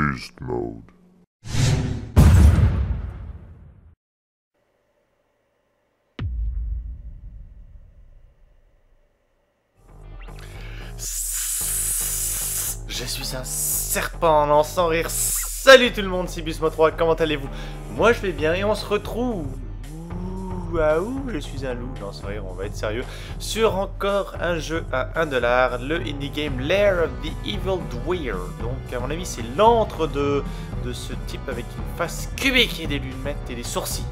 Beast mode. Je suis un serpent en sans rire. Salut tout le monde, c'est Busmo3, comment allez-vous? Moi je vais bien et on se retrouve. Ouh, je suis un loup. Non, sans rire, on va être sérieux. Sur encore un jeu à 1$, le indie game Lair of the Evil Dweir. Donc, à mon avis, c'est l'entre-deux de ce type avec une face cubique et des lunettes et des sourcils.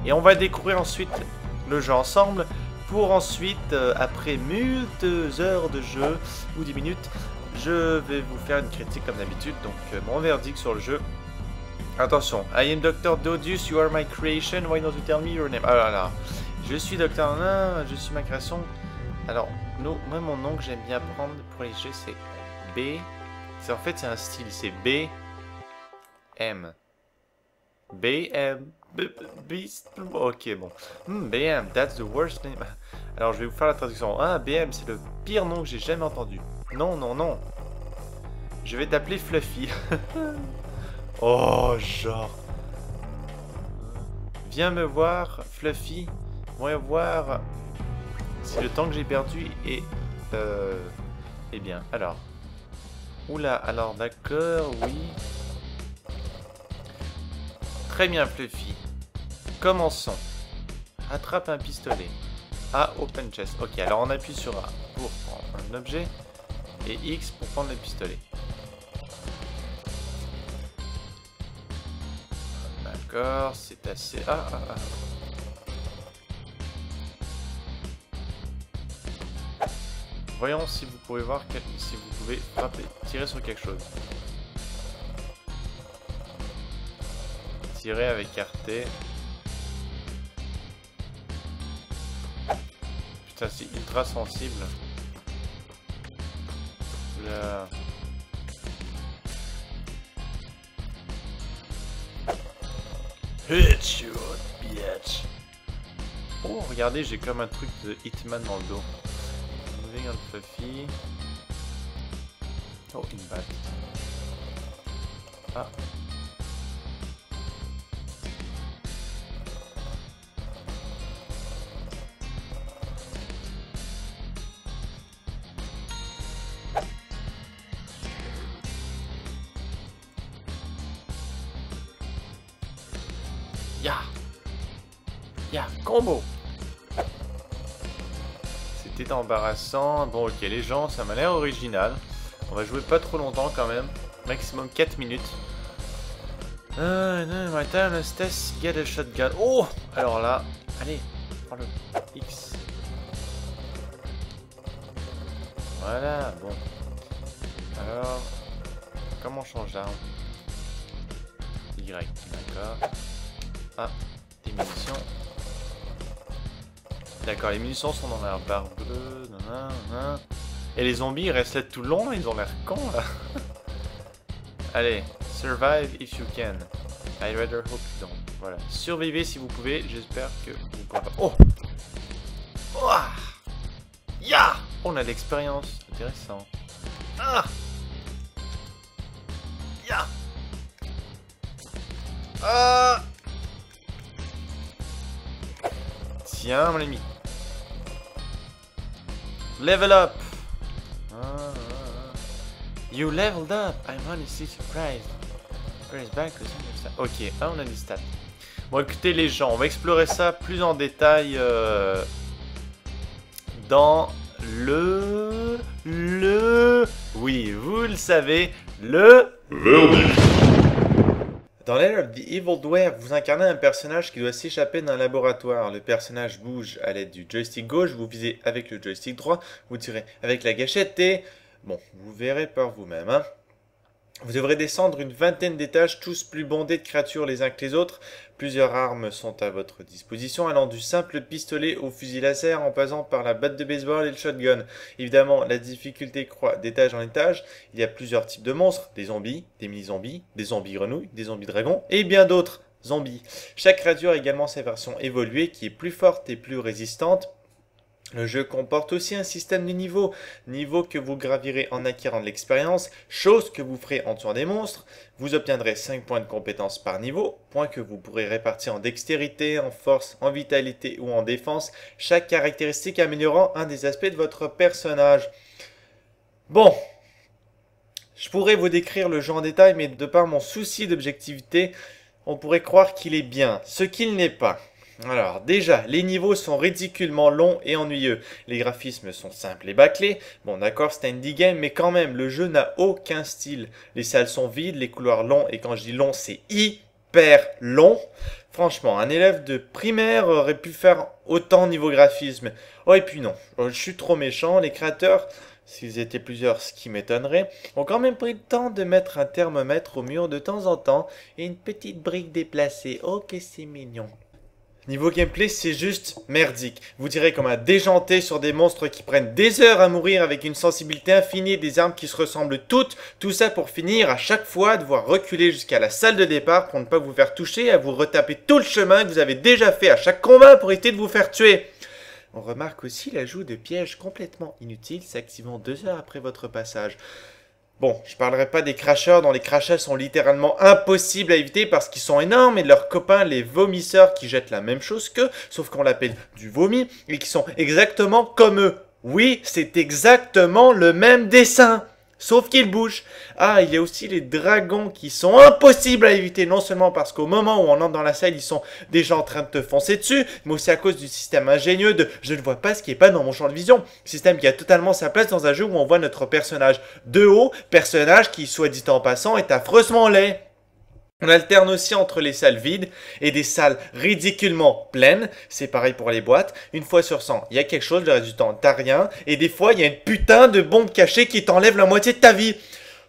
Et on va découvrir ensuite le jeu ensemble pour ensuite, après multes heures de jeu ou 10 minutes, je vais vous faire une critique comme d'habitude. Donc, mon verdict sur le jeu. Attention, I am Dr. Dodius, you are my creation, why don't you tell me your name? Ah là là, je suis Dr. Nain, je suis ma création. Alors, moi mon nom que j'aime bien prendre pour les jeux c'est B. En fait c'est un style, c'est B, M. B, M, Beast. Ok bon. BM, that's the worst name. Alors je vais vous faire la traduction. Ah, BM, c'est le pire nom que j'ai jamais entendu. Non, non, non. Je vais t'appeler Fluffy. Oh, genre. Viens me voir, Fluffy. Viens voir si le temps que j'ai perdu est... Eh bien, alors. Oula, alors d'accord, oui. Très bien, Fluffy. Commençons. Attrape un pistolet. A, open chest. Ok, alors on appuie sur A pour prendre un objet. Et X pour prendre le pistolet. D'accord, c'est assez... Ah. Voyons si vous pouvez voir, si vous pouvez frapper, tirer sur quelque chose. Tirer avec RT. Putain, c'est ultra sensible. Là... Headshot, bitch. Oh, regardez, j'ai comme un truc de Hitman dans le dos. Moving on Fluffy. Oh, une balle. Ah. Ya, combo. C'était embarrassant. Bon, ok, les gens, ça m'a l'air original. On va jouer pas trop longtemps quand même. Maximum 4 minutes. No, my time is test, get a shotgun. Oh! Alors là, allez, prends le X. Voilà, bon. Alors, comment on change d'arme? Y, d'accord. Ah, des munitions. D'accord, les munitions sont dans la barre bleue. Nanana. Et les zombies, ils restent là tout le long, ils ont l'air cons là. Allez, survive if you can. I rather hope you don't. Voilà, survivez si vous pouvez, j'espère que vous pourrez pas. Oh! Oh! Ya! On a de l'expérience, intéressant. Ah! Ya! Ah! Tiens, mon ami. Level up. You leveled up. I'm honestly surprised. Press back. Ok, on a des stats. Bon, écoutez les gens, on va explorer ça plus en détail dans oui, vous le savez, le Verdict. Dans Lair of the Evil Dweir, vous incarnez un personnage qui doit s'échapper d'un laboratoire. Le personnage bouge à l'aide du joystick gauche, vous visez avec le joystick droit, vous tirez avec la gâchette et... Bon, vous verrez par vous-même, hein. Vous devrez descendre une vingtaine d'étages, tous plus bondés de créatures les uns que les autres. Plusieurs armes sont à votre disposition, allant du simple pistolet au fusil laser en passant par la batte de baseball et le shotgun. Évidemment, la difficulté croît d'étage en étage. Il y a plusieurs types de monstres, des zombies, des mini-zombies, des zombies grenouilles, des zombies dragons et bien d'autres zombies. Chaque créature a également sa version évoluée qui est plus forte et plus résistante Le jeu comporte aussi un système de niveaux que vous gravirez en acquérant de l'expérience, chose que vous ferez en tuant des monstres. Vous obtiendrez 5 points de compétence par niveau, points que vous pourrez répartir en dextérité, en force, en vitalité ou en défense, chaque caractéristique améliorant un des aspects de votre personnage. Bon, je pourrais vous décrire le jeu en détail, mais de par mon souci d'objectivité, on pourrait croire qu'il est bien, ce qu'il n'est pas. Alors déjà, les niveaux sont ridiculement longs et ennuyeux. Les graphismes sont simples et bâclés. Bon d'accord, c'est un indie game, mais quand même, le jeu n'a aucun style. Les salles sont vides, les couloirs longs, et quand je dis long, c'est hyper long. Franchement, un élève de primaire aurait pu faire autant niveau graphisme. Oh et puis non, je suis trop méchant, les créateurs... S'ils étaient plusieurs, ce qui m'étonnerait, ont quand même pris le temps de mettre un thermomètre au mur de temps en temps et une petite brique déplacée. Oh que c'est mignon. Niveau gameplay, c'est juste merdique. Vous direz comme un déjanté sur des monstres qui prennent des heures à mourir avec une sensibilité infinie et des armes qui se ressemblent toutes. Tout ça pour finir à chaque fois devoir reculer jusqu'à la salle de départ pour ne pas vous faire toucher et à vous retaper tout le chemin que vous avez déjà fait à chaque combat pour éviter de vous faire tuer. On remarque aussi l'ajout de pièges complètement inutiles s'activant 2 heures après votre passage. Bon, je parlerai pas des crashers dont les crashages sont littéralement impossibles à éviter parce qu'ils sont énormes et de leurs copains les vomisseurs qui jettent la même chose qu'eux, sauf qu'on l'appelle du vomi et qui sont exactement comme eux. Oui, c'est exactement le même dessin. Sauf qu'ils bougent. Ah, il y a aussi les dragons qui sont impossibles à éviter, non seulement parce qu'au moment où on entre dans la salle, ils sont déjà en train de te foncer dessus, mais aussi à cause du système ingénieux de « je ne vois pas ce qui n'est pas dans mon champ de vision ». Système qui a totalement sa place dans un jeu où on voit notre personnage de haut, personnage qui, soit dit en passant, est affreusement laid. On alterne aussi entre les salles vides et des salles ridiculement pleines. C'est pareil pour les boîtes. Une fois sur 100, il y a quelque chose, le reste du temps, t'as rien. Et des fois, il y a une putain de bombe cachée qui t'enlève la moitié de ta vie.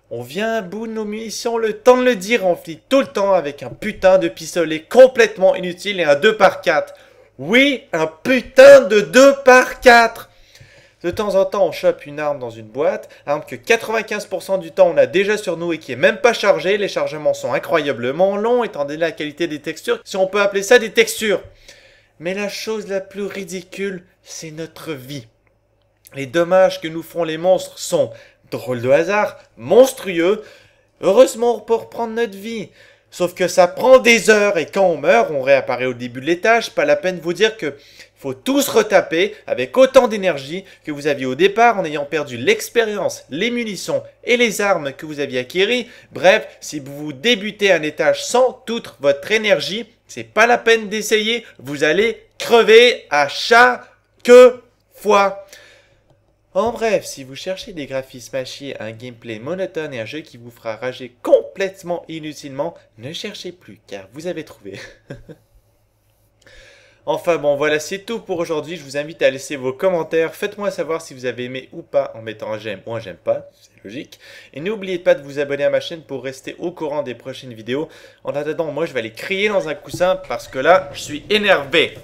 On vient à bout de nos munitions, le temps de le dire, on finit tout le temps avec un putain de pistolet complètement inutile et un 2x4. Oui, un putain de 2x4. De temps en temps, on chope une arme dans une boîte, arme que 95% du temps on a déjà sur nous et qui est même pas chargée. Les chargements sont incroyablement longs étant donné la qualité des textures, si on peut appeler ça des textures. Mais la chose la plus ridicule, c'est notre vie. Les dommages que nous font les monstres sont, drôle de hasard, monstrueux. Heureusement, on peut reprendre notre vie. Sauf que ça prend des heures et quand on meurt, on réapparaît au début de l'étage. Pas la peine de vous dire que faut tous retaper avec autant d'énergie que vous aviez au départ en ayant perdu l'expérience, les munitions et les armes que vous aviez acquéries. Bref, si vous débutez un étage sans toute votre énergie, c'est pas la peine d'essayer. Vous allez crever à chaque fois. En bref, si vous cherchez des graphismes à chier, un gameplay monotone et un jeu qui vous fera rager complètement inutilement, ne cherchez plus car vous avez trouvé. Enfin bon, voilà, c'est tout pour aujourd'hui. Je vous invite à laisser vos commentaires. Faites-moi savoir si vous avez aimé ou pas en mettant un j'aime ou un j'aime pas, c'est logique. Et n'oubliez pas de vous abonner à ma chaîne pour rester au courant des prochaines vidéos. En attendant, moi je vais aller crier dans un coussin parce que là, je suis énervé.